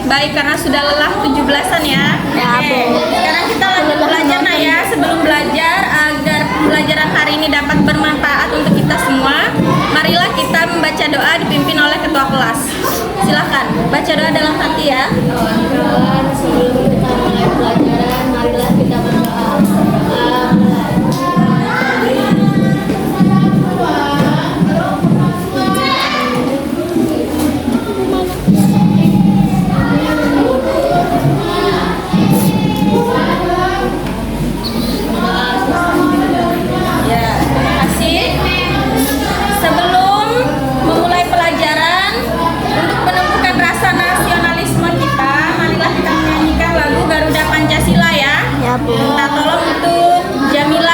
Baik, karena sudah lelah 17-an ya. Sekarang kita lanjut belajar nah ya. Sebelum belajar, agar pembelajaran hari ini dapat bermanfaat untuk kita semua, marilah kita membaca doa dipimpin oleh ketua kelas. Silahkan baca doa dalam hati ya. Sebelum kita mulai pelajaran, marilah kita berdoa. Minta tolong untuk Jamila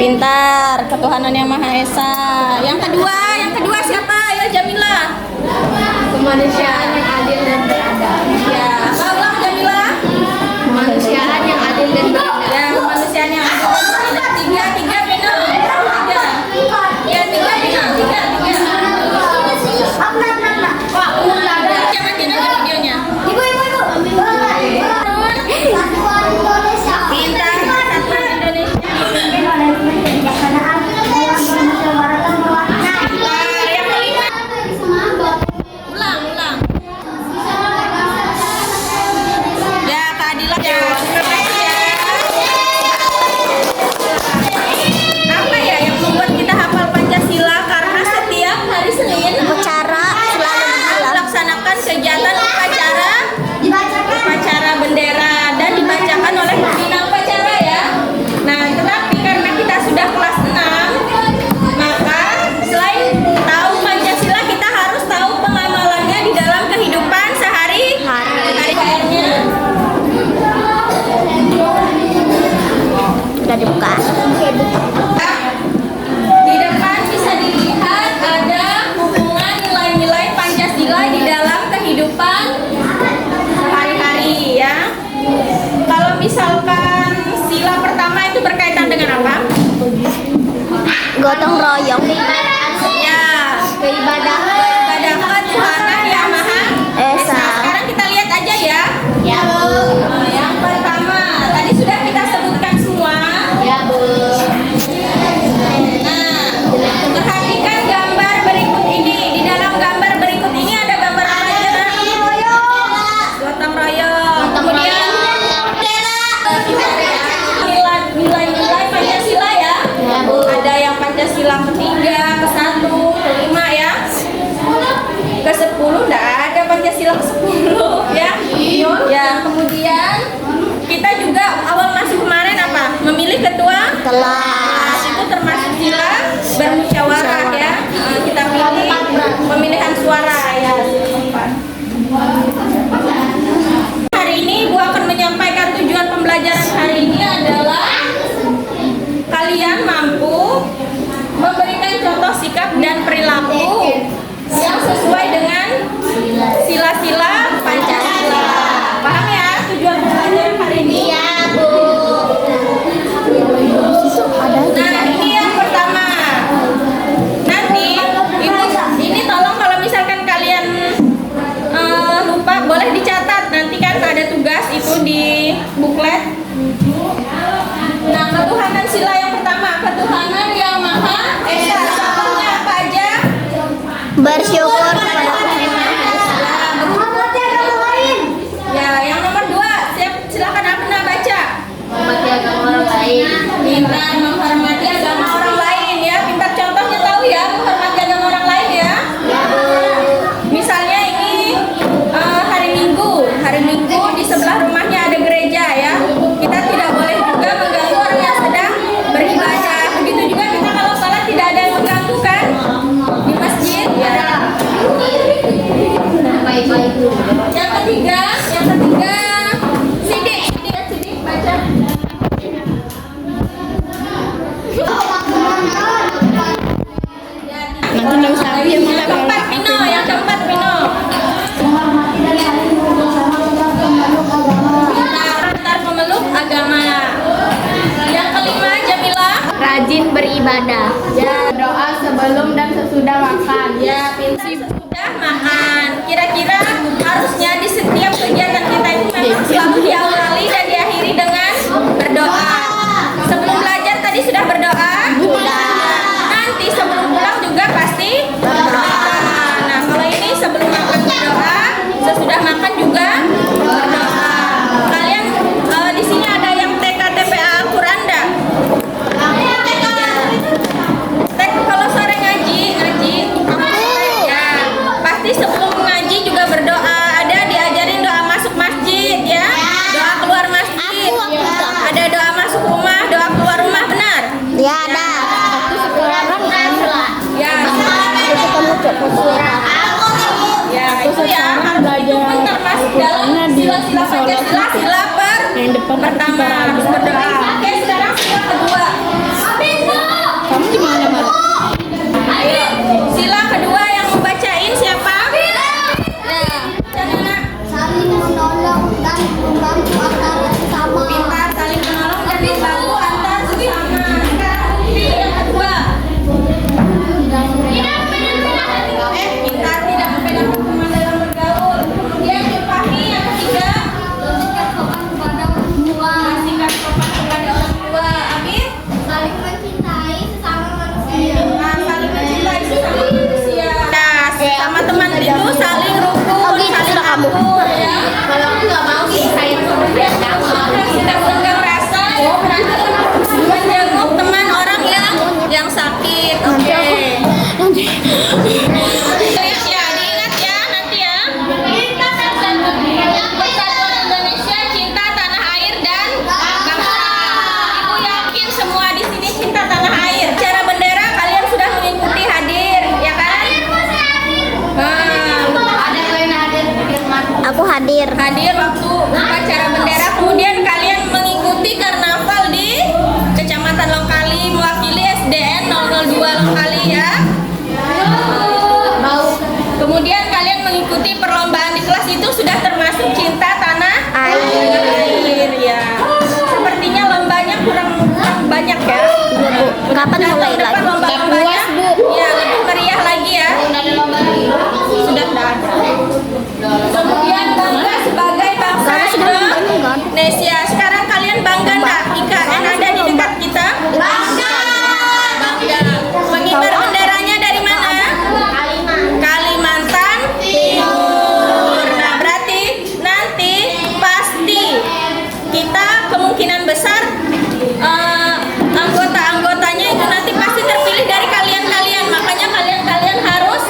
Pintar, ketuhanan yang Maha Esa. Yang kedua siapa? Ya Jamila. Kemanusiaan yang adil dan beradab. Ya, ulang Jamila. Kemanusiaan yang adil dan beradab. Ya, kemanusiaan yang adil dan beradab. Tiga Pino. Tiga. Ya, tiga Pino. Tiga. Coba Pino videonya. Pintar, Persatuan Indonesia. Yang kelima. Ulang. Ya, keadilan ya. Apa ya yang membuat kita hafal Pancasila? Karena setiap hari Senin melaksanakan kegiatan upacara bendera dan dibacakan oleh pembina upacara ya. Nah, tetapi karena kita sudah kelas 6, maka selain tahu Pancasila kita harus tahu pengamalannya di dalam kehidupan sehari-harinya. Udah dibuka. Di depan bisa dilihat ada hubungan nilai-nilai Pancasila di dalam kehidupan sehari-hari ya. Kalau misalkan sila pertama itu berkaitan dengan apa? Gotong royong. Ya, ibadah Tuhan yang Maha Esa. Sekarang kita lihat aja ya. Ya, Bu. Yang pertama, tadi sudah kita sebutkan semua. Ya, Bu. Nah, perhatikan gambar berikut ini. Di dalam gambar berikut ini ada gambar apa aja? Gotong royong. Kemudian nilai-nilai Pancasila ya. Ya, Bu. Ada yang Pancasila ketiga, ke-1, ke-5 ya. Ke-10 enggak ada Pancasila ke-10 ya. Ya, kemudian kita juga awal masuk kemarin apa? Memilih ketua Kelas. itu termasuk sila bermusyawarah ya. Kita pilih pemilihan suara ya. Hari ini Ibu akan menyampaikan tujuan pembelajaran hari ini adalah kalian mampu memberikan contoh sikap dan perilaku yang sesuai dengan sila-sila Pancasila. Paham ya tujuan pembelajaran hari ini? Ya, Bu. Nah, ini yang pertama. Nanti Ibu ini tolong kalau misalkan kalian lupa boleh dicatat. Nanti kan ada tugas itu di buklet. Nah, ketuhanan sila yang pertama, ketuhanan yang Maha Esa. Contohnya apa aja? Bersyukur kepada Tuhan Yang Maha Esa. Ya, yang nomor 2, silakan Abna baca. Hormati agama orang lain. Pintar menghormati agama orang lain ya. Pintar contohnya tahu ya, menghormati agama orang lain ya. Misalnya ini hari Minggu di sebelah rumahnya ada gereja ya. Kita tidak boleh juga mengganggu orang yang sedang beribadah. Begitu juga kita kalau salat tidak ada yang mengganggu kan di masjid ya. Baik-baik, Bu. Yang ketiga, Sidik baca. Yang keempat Pino. Pintar pemeluk agama. Yang kelima Jamila. Rajin beribadah. Ya, Doa sebelum dan sesudah makan. ya pintar sesudah makan. Kira-kira harusnya di setiap kegiatan kita itu memang selalu diawali dan diakhiri dengan berdoa. Sebelum belajar tadi sudah berdoa. Nanti sebelum pulang juga pasti berdoa. Nah, kalau ini sebelum makan berdoa, sesudah makan juga berdoa. Kalian di sini ada yang TKTPA Al-Quran enggak? Kalau sore ngaji ya pasti sebelum ngaji juga berdoa. Ada diajarin doa masuk masjid ya, doa keluar masjid. Ada doa masuk rumah, doa keluar rumah, benar? Ya ada. Ya, ya itu ya itu pun termasuk dalam sila-sila Pancasila. Sila pertama harus berdoa. Oke, sekarang sila kedua. Kalian bangga nggak IKN ada di dekat kita? Bangga. Pengibar benderanya dari mana? Kalimantan Timur. Nah, berarti nanti pasti kita kemungkinan besar anggota-anggotanya itu nanti pasti terpilih dari kalian-kalian. Makanya kalian harus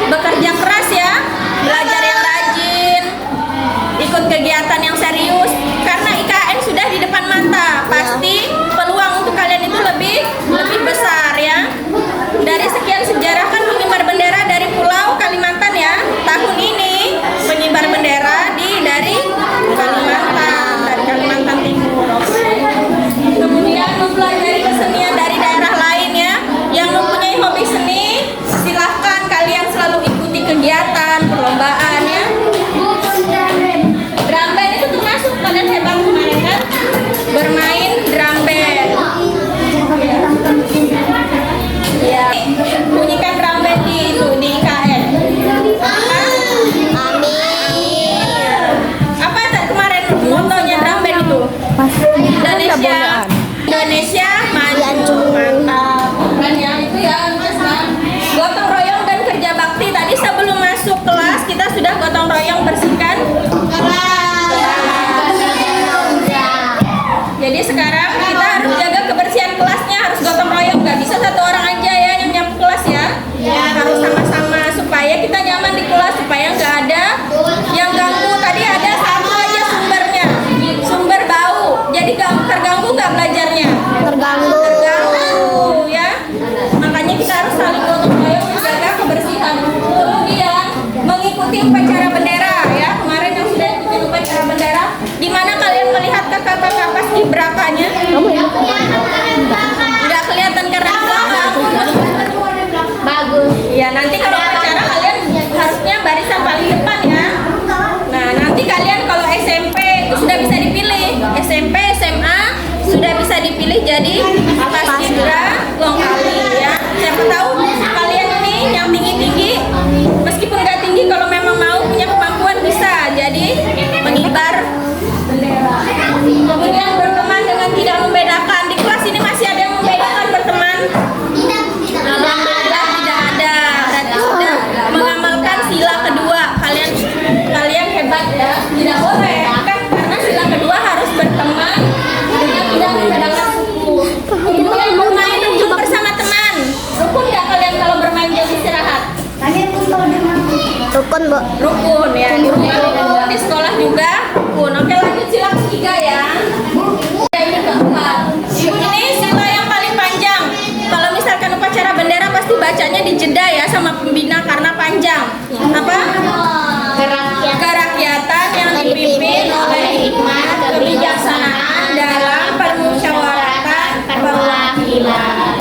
bekerja keras ya, belajar yang rajin, ikut kegiatan yang serius. Karena IKN sudah di depan mata, pasti peluang untuk kalian itu lebih besar ya. Dari sekian sejarah kan pengibar bendera dari Pulau Kalimantan ya. Tahun ini pengibar bendera dari Kalimantan Timur. Kemudian mempelajari kesenian dari daerah lain ya. Yang mempunyai hobi seni, silahkan kalian selalu ikuti kegiatan, perlombaan ya. Drum band itu termasuk kalian hebat kemarin kan? Bermain drum band. Ya, bunyikan drum band di IKN. Amin. Apa tadi kemarin motonya drum band itu? Indonesia maju. Mantap. Kan ya itu ya Mas. Gotong royong dan kerja bakti. Tadi sebelum masuk kelas kita sudah gotong royong bersihkan kelas. Jadi sekarang kita harus jaga kebersihan kelasnya, harus gotong royong. Gak bisa satu orang aja ya yang nyapu kelas ya. Harus sama-sama supaya kita nyaman di kelas, supaya nggak ada yang ganggu. Tadi ada satu aja sumber bau. Jadi terganggu nggak belajarnya? Terganggu. Ya. Makanya kita harus saling gotong royong menjaga kebersihan. Kemudian mengikuti upacara bendera ya. Kemarin yang sudah ikuti upacara bendera, di mana kalian melihat kakak-kakak paskibrakanya? Nggak kelihatan karena di belakang. Bagus. Ya, nanti kalau upacara kalian harusnya barisan paling depan ya. Nah, nanti kalian kalau SMP itu sudah bisa dipilih. SMP, SMA sudah bisa dipilih jadi paskibra Gongkali ya. Siapa tahu kalian ini yang tinggi-tinggi, meskipun nggak tinggi, kalau memang mau punya kemampuan bisa jadi pengibar bendera. Kemudian berteman dengan tidak membedakan. Di kelas ini masih ada yang membedakan berteman? Alhamdulillah tidak ada. Berarti sudah mengamalkan sila kedua. Kalian hebat ya. Tidak boleh kan, karena sila kedua harus berteman dengan tidak membedakan suku. Kemudian bermain rukun bersama teman. Rukun nggak kalian kalau bermain jam istirahat? Rukun, Bu. Rukun ya. Di sekolah juga rukun. Oke, lanjut sila ketiga ya. Ini keempat. Ini sila yang paling panjang. Kalau misalkan upacara bendera pasti bacanya dijeda ya sama pembina karena panjang. Apa? Kerakyatan yang dipimpin oleh hikmat kebijaksanaan dalam permusyawaratan perwakilan.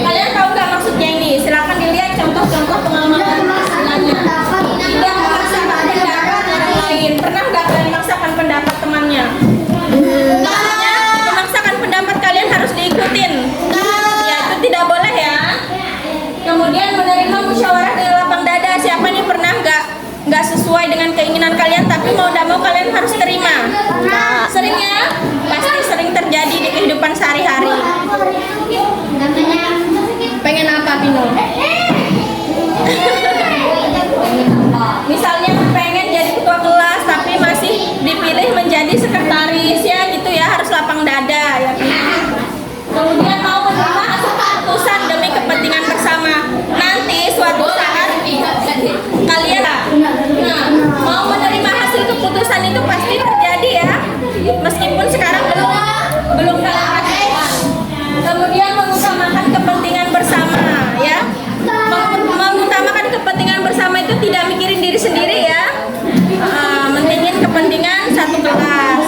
Kalian tahu nggak maksudnya ini? Silakan dilihat contoh-contoh pengamatan silanya. Tidak memaksakan pendapat orang lain. Pernah nggak kalian memaksakan pendapat temannya? Maksudnya memaksakan pendapat kalian harus diikutin. Ya, itu tidak boleh ya. Kemudian menerima musyawarah dengan lapang dada. Siapa nih pernah nggak sesuai dengan keinginan kalian, tapi mau tidak mau kalian harus terima? Sering ya? Pasti sering terjadi di kehidupan sehari-hari. Pengen apa, Pino? Misalnya pengen jadi ketua kelas tapi masih dipilih menjadi sekretaris ya, gitu ya, harus lapang dada ya. Kemudian mau menerima hasil keputusan demi kepentingan bersama. Nanti suatu saat kalian mau menerima hasil keputusan itu pasti terjadi ya, meskipun sekarang belum kalian rasakan. Kemudian mengutamakan kepentingan bersama ya. Mengutamakan kepentingan bersama itu tidak mikirin diri sendiri ya, mentingin kepentingan satu kelas.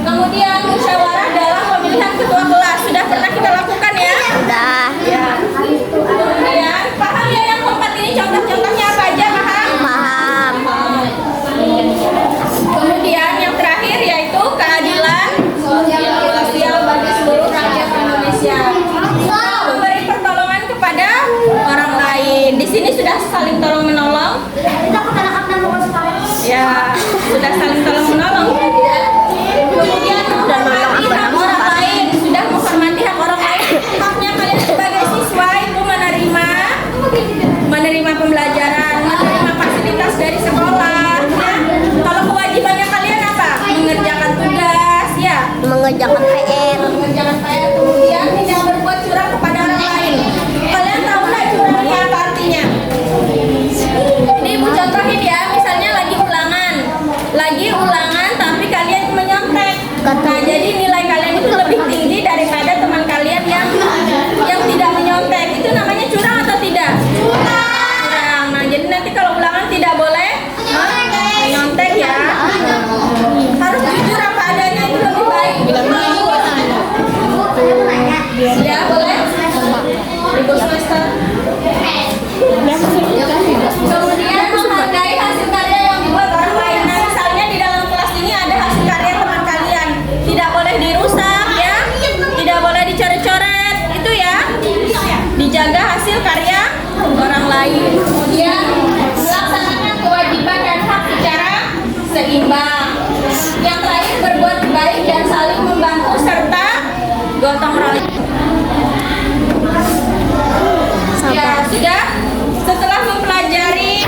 Kemudian musyawarah dalam pemilihan ketua kelas sudah pernah kita lakukan ya? Sudah. Ya. Kemudian paham ya yang keempat ini, contoh-contohnya apa aja, paham? Paham. Kemudian yang terakhir yaitu keadilan sosial bagi seluruh rakyat Indonesia. Memberi pertolongan kepada orang lain. Di sini sudah saling tolong menolong. Ya, sudah saling tolong menolong. Kemudian Dan nolong apa mengerjakan PR. Mengerjakan PR, kemudian tidak berbuat curang kepada orang lain. Kalian tahu nggak curang ini apa artinya? Ini ibu contohin ya, misalnya lagi ulangan tapi kalian menyontek. Nah, jadi nilai kalian itu lebih tinggi daripada teman kalian yang tidak menyontek. Itu namanya curang atau tidak? Curang. Nah, jadi nanti kalau ulangan tidak boleh menyontek ya. Harus jujur apa adanya, itu lebih baik. Ya, boleh? Ibu semester. Kemudian menghargai hasil karya yang dibuat orang lain. Nah, misalnya di dalam kelas ini ada hasil karya teman kalian, tidak boleh dirusak ya, tidak boleh dicoret-coret, itu ya. Dijaga hasil karya orang lain. Kemudian melaksanakan kewajiban dan hak secara seimbang. Yang terakhir, berbuat baik dan saling membantu serta gotong royong. Ya, sudah. Setelah mempelajari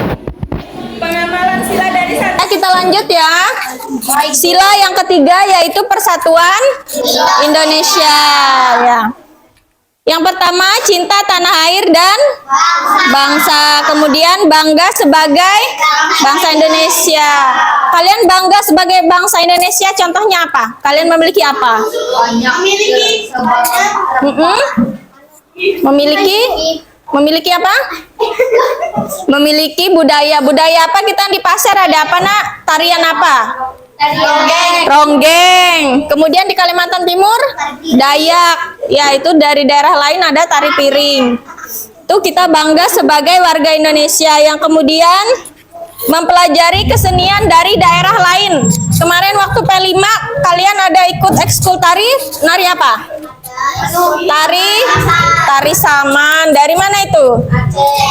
pengamalan sila dari satu, kita lanjut ya. Sila yang ketiga yaitu Persatuan Indonesia ya. Yang pertama, cinta tanah air dan bangsa. Kemudian bangga sebagai bangsa Indonesia. Kalian bangga sebagai bangsa Indonesia, contohnya apa? Kalian memiliki apa? Memiliki apa? Memiliki budaya. Budaya apa? Kita di pasar ada apa, Nak? Tarian apa? Ronggeng. Kemudian di Kalimantan Timur Dayak. Ya, itu dari daerah lain ada tari piring. Itu kita bangga sebagai warga Indonesia yang kemudian mempelajari kesenian dari daerah lain. Kemarin waktu P5 kalian ada ikut ekskul tari, nari apa? Tari saman. Dari mana itu?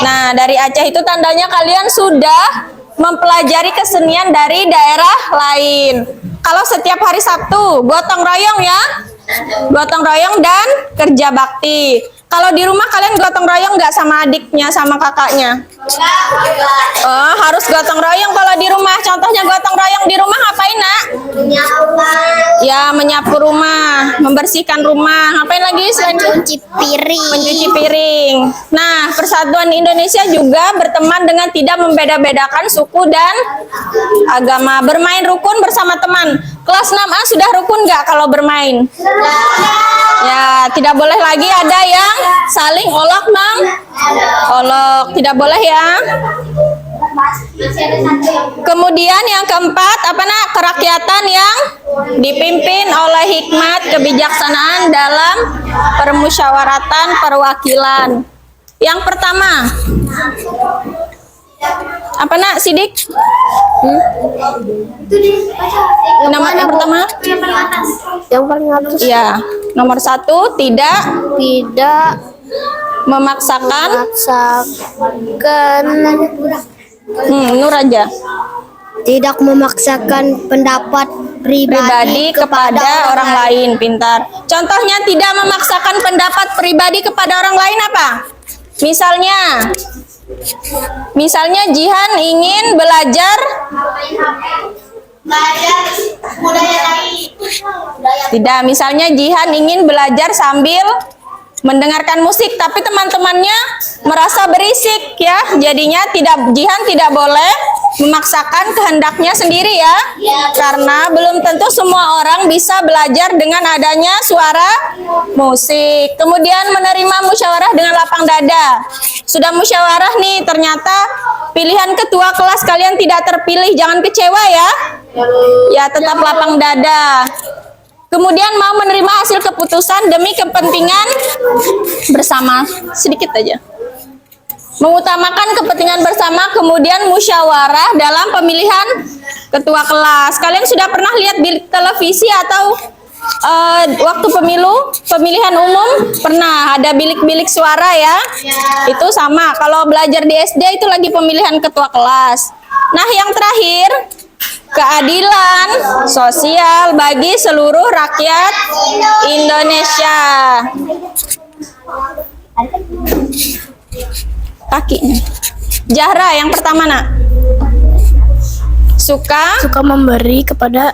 Nah, dari Aceh. Itu tandanya kalian sudah mempelajari kesenian dari daerah lain. Kalau setiap hari Sabtu, gotong royong ya. Gotong royong dan kerja bakti. Kalau di rumah kalian gotong royong nggak sama adiknya, sama kakaknya? Oh, harus gotong royong kalau di rumah. Contohnya gotong royong di rumah ngapain, Nak? Ya, menyapu rumah, membersihkan rumah. Ngapain lagi selain Mencuci piring. mencuci piring? Nah, Persatuan Indonesia juga berteman dengan tidak membeda-bedakan suku dan agama. Bermain rukun bersama teman. Kelas 6A sudah rukun nggak kalau bermain? Ya, tidak boleh lagi ada yang saling olok olok, tidak boleh ya. Kemudian yang keempat, apa Nak? Kerakyatan yang dipimpin oleh hikmat kebijaksanaan dalam permusyawaratan perwakilan. Yang pertama, apa Nak? Sidik? Nomor yang pertama? Yang paling atas. Ya, nomor 1, tidak memaksakan. Nur aja. Tidak memaksakan pendapat pribadi kepada orang lain. Pintar. Contohnya tidak memaksakan pendapat pribadi kepada orang lain apa? Misalnya Jihan ingin belajar budaya lain. tidak, misalnya Jihan ingin belajar sambil mendengarkan musik, tapi teman-temannya merasa berisik ya, jadinya Jihan tidak boleh memaksakan kehendaknya sendiri ya, karena belum tentu semua orang bisa belajar dengan adanya suara musik. Kemudian menerima musyawarah dengan lapang dada. Sudah musyawarah nih, ternyata pilihan ketua kelas kalian tidak terpilih, jangan kecewa ya, ya tetap lapang dada. Kemudian mau menerima hasil keputusan demi kepentingan bersama, sedikit aja. Mengutamakan kepentingan bersama, kemudian musyawarah dalam pemilihan ketua kelas. Kalian sudah pernah lihat di televisi atau waktu pemilihan umum? Pernah ada bilik-bilik suara ya? Itu sama, kalau belajar di SD itu lagi pemilihan ketua kelas. Nah, yang terakhir, keadilan sosial bagi seluruh rakyat Indonesia. Kakinya. Zahra yang pertama Nak. Suka memberi kepada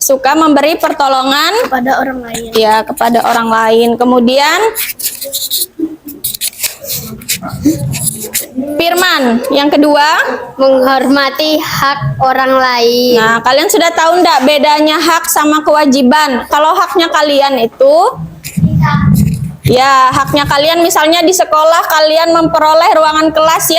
suka memberi pertolongan Pada orang lain. ya kepada orang lain. Kemudian firman yang kedua. Menghormati hak orang lain. Nah, kalian sudah tahu enggak bedanya hak sama kewajiban? Kalau haknya kalian itu ya, haknya kalian misalnya di sekolah kalian memperoleh ruangan kelas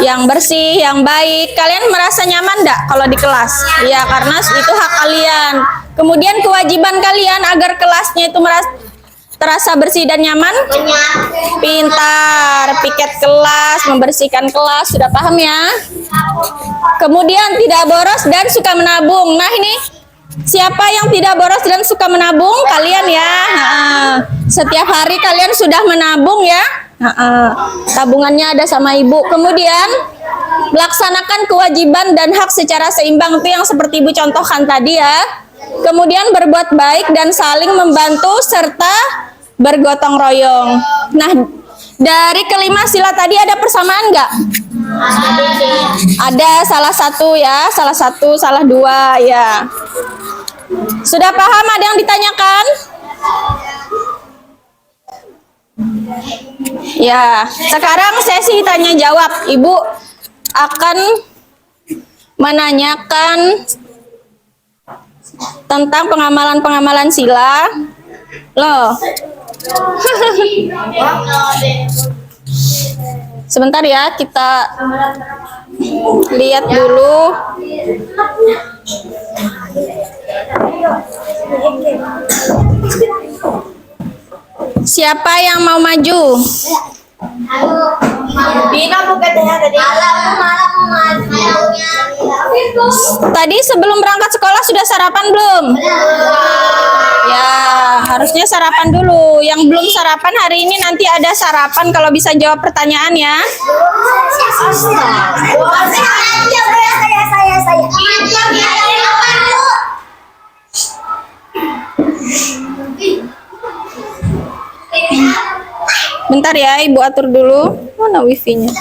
yang bersih, yang baik. Kalian merasa nyaman enggak kalau di kelas? Ya, karena itu hak kalian. Kemudian kewajiban kalian agar kelasnya itu terasa bersih dan nyaman. Pintar, piket kelas, membersihkan kelas, sudah paham ya? Kemudian tidak boros dan suka menabung. Nah, ini siapa yang tidak boros dan suka menabung? Kalian ya. Setiap hari kalian sudah menabung ya. Tabungannya ada sama ibu. Kemudian melaksanakan kewajiban dan hak secara seimbang, itu yang seperti ibu contohkan tadi ya. Kemudian berbuat baik dan saling membantu serta bergotong royong. Nah, dari kelima sila tadi ada persamaan nggak? Ada salah satu ya, salah satu, salah dua ya. Sudah paham? Ada yang ditanyakan? Ya, sekarang sesi tanya jawab. Ibu akan menanyakan tentang pengamalan-pengamalan sila. Loh. Sebentar ya, kita lihat dulu. Siapa yang mau maju? Tadi sebelum berangkat sekolah sudah sarapan belum? Ya, harusnya sarapan dulu. Yang belum sarapan hari ini nanti ada sarapan kalau bisa jawab pertanyaan ya. Bentar ya, ibu atur dulu. Mana wifi-nya?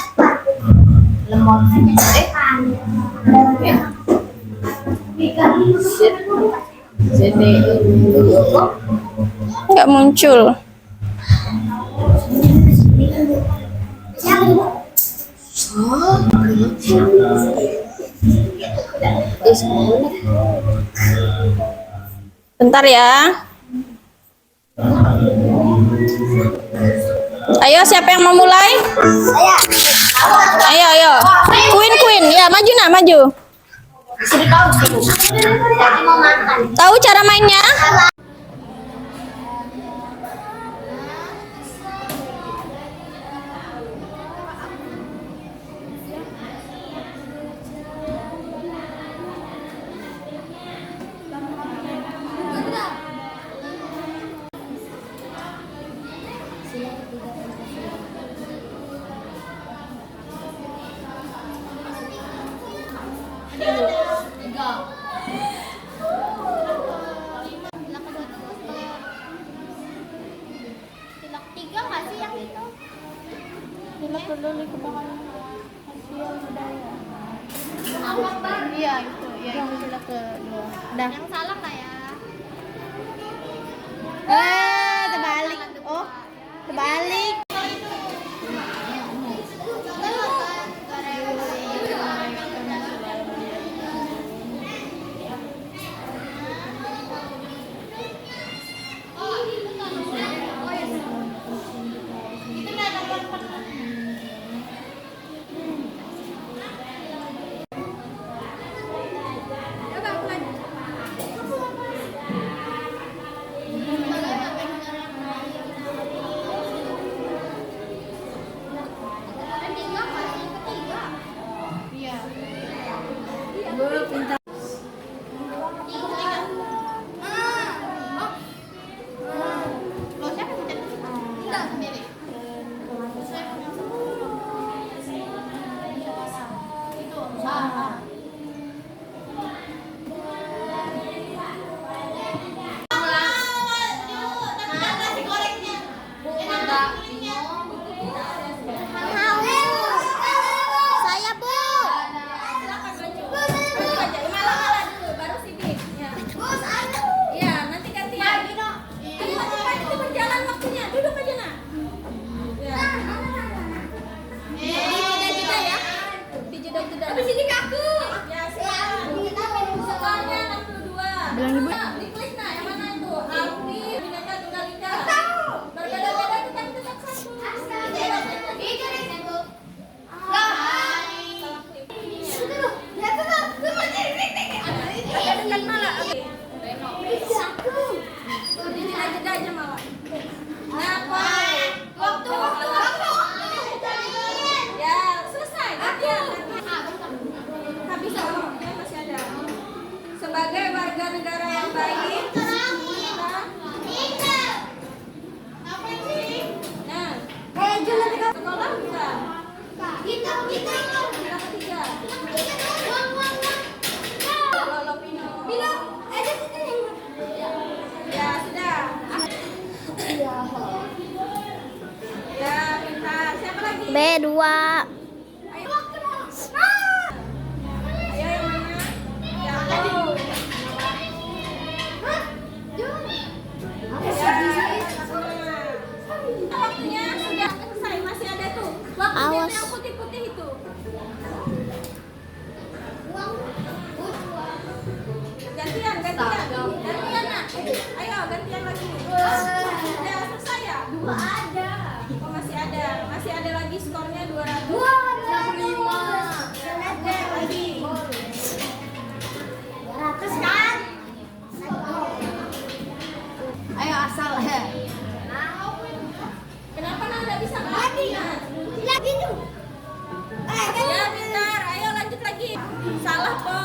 Nggak muncul. Bentar ya. Ayo, siapa yang mau mulai? Ayo. Queen. Ya, maju nak, maju. Tahu cara mainnya? Iya itu, ya itu sila kedua. Yang salah nggak ya? Terbalik. Oh, terbalik. Ya, pintar. Siapa lagi? B2. Ayo. Ayo yang mana? Jauh. Waktunya sudah selesai, masih ada tuh. Waktunya Awas. yang putih-putih itu. Gantian, nak. Ayo, gantian lagi. Sudah selesai ya? Dua ada. Oh, masih ada lagi skornya 200. Oke, lagi. 200 kan? Ayo asal Kenapa nggak bisa lagi? lagi tuh. Ya, bentar. Ayo lanjut lagi. Salah, Po.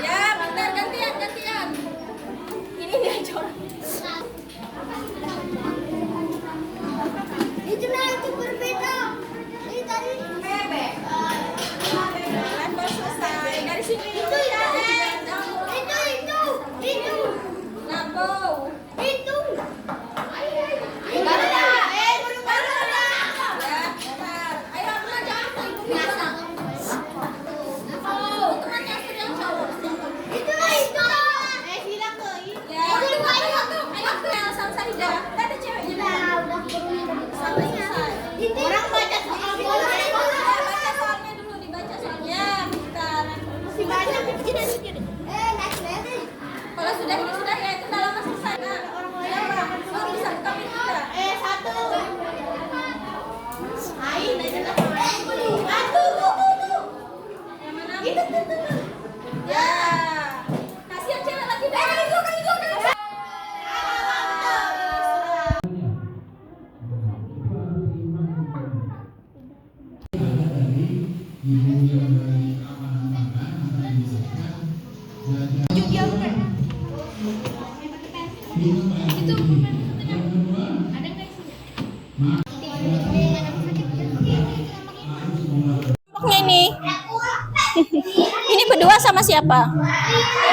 Ya, bentar, gantian. Ini dia corak. Itu berbeda. Ini tadi Level selesai. Dari sini itu ya. itu Nah, Po. itu. Ya, bentar. Ayo, Abdullah, jangan tuh. Ibu bisa. Oh, temannya yang cowok. Bilang ke Ya, ayo, sama Saridah. Ada ceweknya. Sampai selesai. orang baca soal Baca soalnya dulu, dibaca soalnya. Bentar. masih banyak tidak next level. Kalau sudah ini sudah ya, itu udah lama selesai. Nah, oh, bisa buka pintu udah. Satu. Yang mana? Itu. Ya. Kasih yang cewek lagi deh. Kelompoknya ini. Ini berdua sama siapa?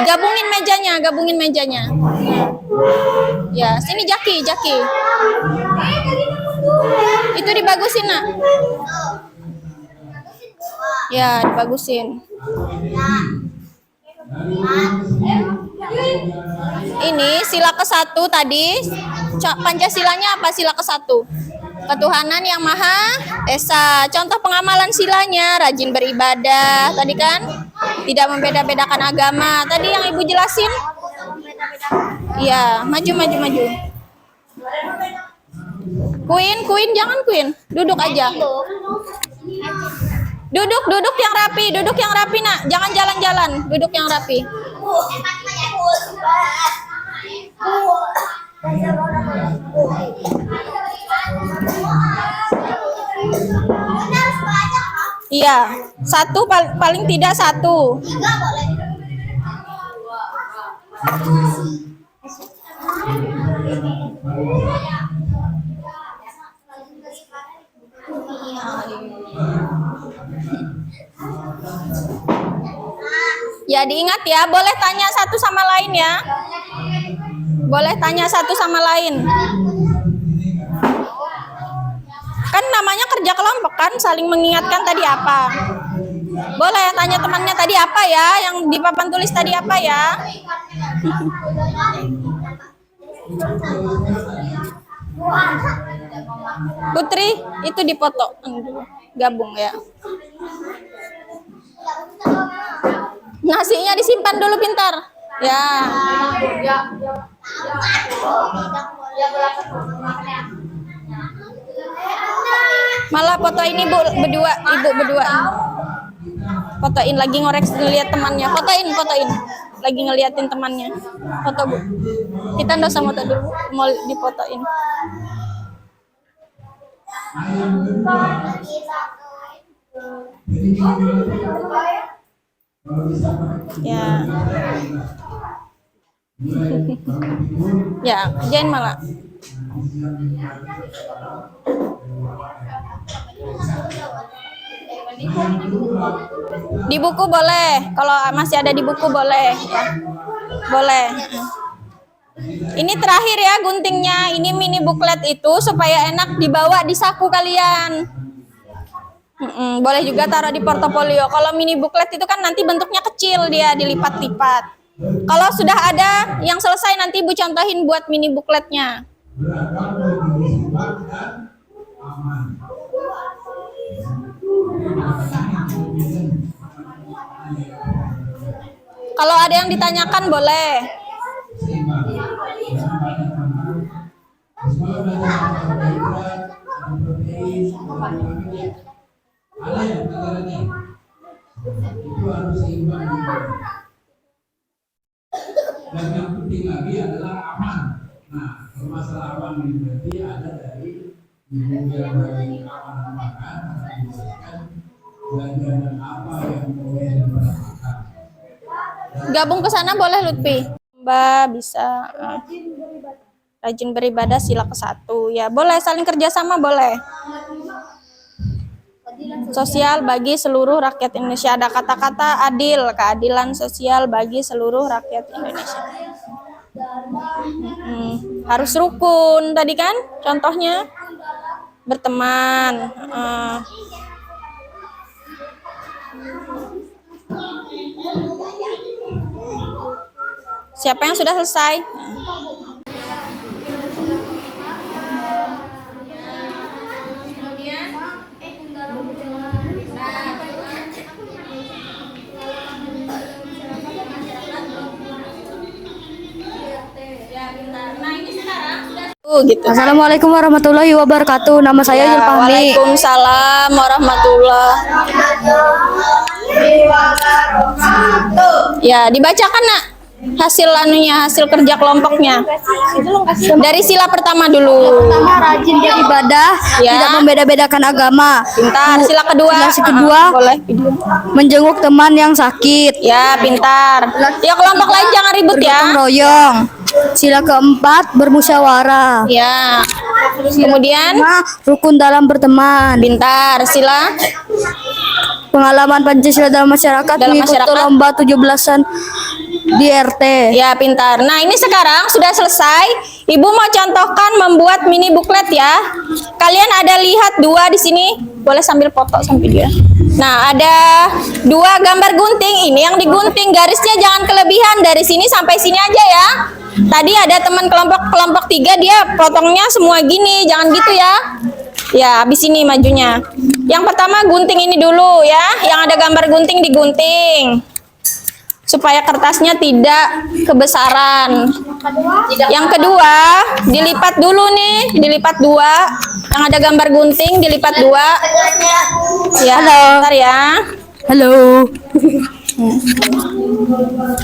Gabungin mejanya. Ya, sini Jaki. Itu dibagusin, Nak. Ya, dibagusin. Ini sila ke-1 tadi. Pancasilanya apa sila ke-1? Ketuhanan yang Maha Esa. Contoh pengamalan silanya, rajin beribadah. Tadi kan tidak membeda-bedakan agama. Tadi yang Ibu jelasin? Iya, maju. Queen, jangan Queen. Duduk aja. Duduk yang rapi, Nak. Jangan jalan-jalan. Duduk yang rapi. Iya, satu paling tidak satu. Ya diingat ya, boleh tanya satu sama lain ya. Kan namanya kerja kelompok kan, saling mengingatkan tadi apa. Boleh tanya temannya tadi apa ya, yang di papan tulis tadi apa ya. Putri, itu dipoto. Gabung ya. Nasinya disimpan dulu pintar. Ya. Malah foto ini ibu berdua. Fotoin lagi ngeliat temannya. Fotoin. Lagi ngeliatin temannya. Foto Bu. Kita nggak usah foto dulu, mau difotoin. Ya. Ya, kerjain malah. Di buku boleh, kalau masih ada di buku boleh, ya. Boleh. Ini terakhir ya guntingnya. Ini mini buklet itu supaya enak dibawa di saku kalian. Boleh juga taruh di portofolio. Kalau mini buklet itu kan nanti bentuknya kecil, dia dilipat-lipat. Kalau sudah ada yang selesai nanti Bu contohin buat mini bukletnya. Kalau ada yang ditanyakan boleh. Ada yang pelajarannya itu harus seimbang juga. Dan yang penting lagi adalah aman. Nah, masalah aman ini berarti ada dari ibu yang dari keamanan makan akan dijelaskan pelajaran apa yang boleh dilakukan. Gabung ke sana boleh Lutfi. Mbak bisa. Rajin beribadah sila ke-1 ya boleh, saling kerjasama boleh. Sosial bagi seluruh rakyat Indonesia, ada kata-kata adil, keadilan sosial bagi seluruh rakyat Indonesia. Harus rukun tadi kan contohnya, berteman. Siapa yang sudah selesai? Gitu. Assalamualaikum warahmatullahi wabarakatuh. Nama saya Yul Fahmi. Waalaikumsalam warahmatullahi. Ya, dibacakan nak hasil anunya, hasil kerja kelompoknya. Dari sila pertama dulu. Pertama, rajin beribadah, Ya. tidak membeda-bedakan agama. Pintar. Sila kedua. Sila kedua, Boleh. menjenguk teman yang sakit. Ya, pintar. Ya, kelompok lain jangan ribut ya. Bergotong royong. Sila keempat, bermusyawarah. Ya. Kemudian Lima, rukun dalam berteman. pintar. Sila Pengalaman Pancasila dalam masyarakat, Dalam mengikuti masyarakat. lomba 17-an di RT. ya pintar. Nah, ini sekarang sudah selesai. Ibu mau contohkan membuat mini buklet ya. Kalian ada lihat dua di sini? Boleh sambil foto sambil video. Nah, ada dua gambar gunting. Ini yang digunting, garisnya jangan kelebihan, dari sini sampai sini aja ya. Tadi ada teman kelompok 3, dia potongnya semua gini, jangan gitu ya. Ya, habis ini majunya. Yang pertama gunting ini dulu ya, yang ada gambar gunting digunting. Supaya kertasnya tidak kebesaran. Yang kedua, dilipat dulu nih, dilipat 2. Yang ada gambar gunting dilipat 2. Ya, bentar ya. Halo.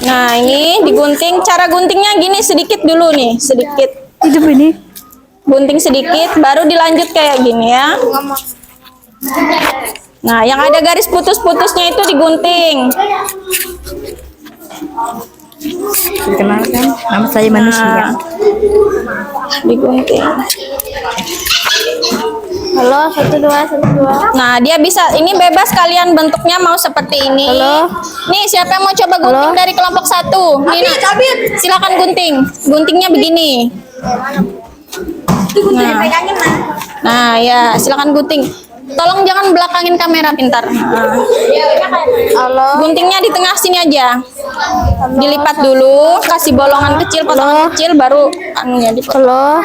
Nah, ini digunting. Cara guntingnya gini, sedikit dulu nih, sedikit. Hidup ini. Gunting sedikit, baru dilanjut kayak gini ya. Nah, yang ada garis putus-putusnya itu digunting. Perkenalkan, nama saya manusia. Nah, digunting. Halo, 1 2 1 2. Nah, dia bisa, ini bebas kalian bentuknya mau seperti ini. Halo. Nih, siapa yang mau coba gunting dari kelompok 1? Nih, Nak. Silakan gunting. Guntingnya begini. Nah, ya, silakan gunting. Tolong jangan belakangin kamera, pintar. Halo. Guntingnya di tengah sini aja. Dilipat dulu, kasih bolongan kecil, potongan kecil, baru anunya dipotong. Halo.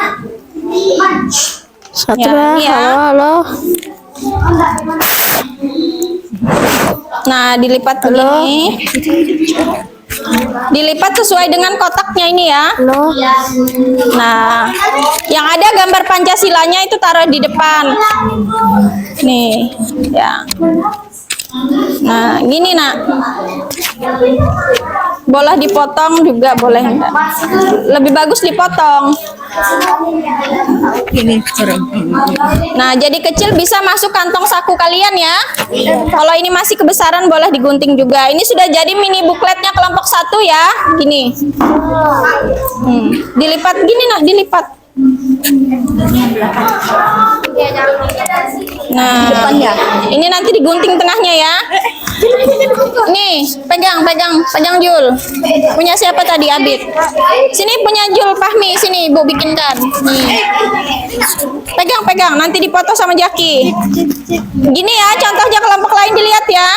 Satu Ya, lah. ini ya. Halo. Nah, dilipat begini. Dilipat sesuai dengan kotaknya ini ya. Halo. Nah, yang ada gambar Pancasilanya itu taruh di depan. Nih, ya. Nah, gini nak. Boleh dipotong juga, boleh enggak. Lebih bagus dipotong. Ini Nah, jadi kecil bisa masuk kantong saku kalian ya. Kalau ini masih kebesaran boleh digunting juga. Ini sudah jadi mini bukletnya kelompok 1 ya. Gini. Dilipat gini nak, dilipat. Nah, ini nanti digunting tengahnya ya. Nih, pegang Jul. Punya siapa tadi, Abid? Sini punya Jul Fahmi, sini Ibu bikinkan. Nih. Pegang, nanti dipoto sama Jaki. Gini ya, contohnya kelompok lain dilihat ya.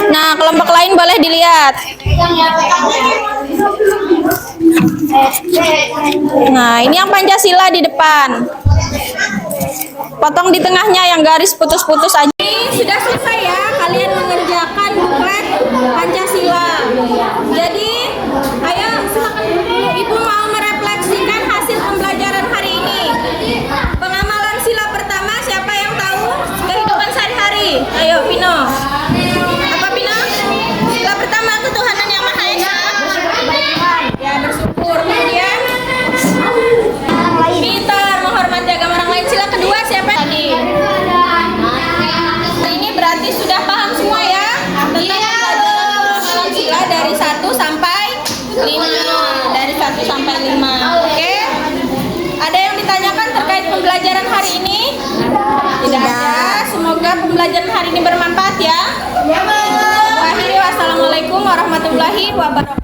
Nah, kelompok lain boleh dilihat. Nah, ini yang Pancasila di depan. Potong di tengahnya yang garis putus-putus aja. Sudah selesai ya, kalian mengerjakan buklet Pancasila. Jadi, ayo silakan Ibu mau merefleksikan hasil pembelajaran hari ini. Pengamalan sila pertama, siapa yang tahu? Kehidupan sehari-hari. Ayo, Pino. Apa Pino? Sila pertama, ketuhanan yang Maha Esa. Ya, bersyukur. Kemudian pintar, menghormati agama orang lain. Sila kedua siapa tadi? Ini berarti sudah paham semua ya tentang pembelajaran sila dari 1 sampai 5. Dari 1 sampai 5. Oke? Ada yang ditanyakan terkait pembelajaran hari ini? Tidak ada. Semoga pembelajaran hari ini bermanfaat ya. Wassalamualaikum warahmatullahi wabarakatuh.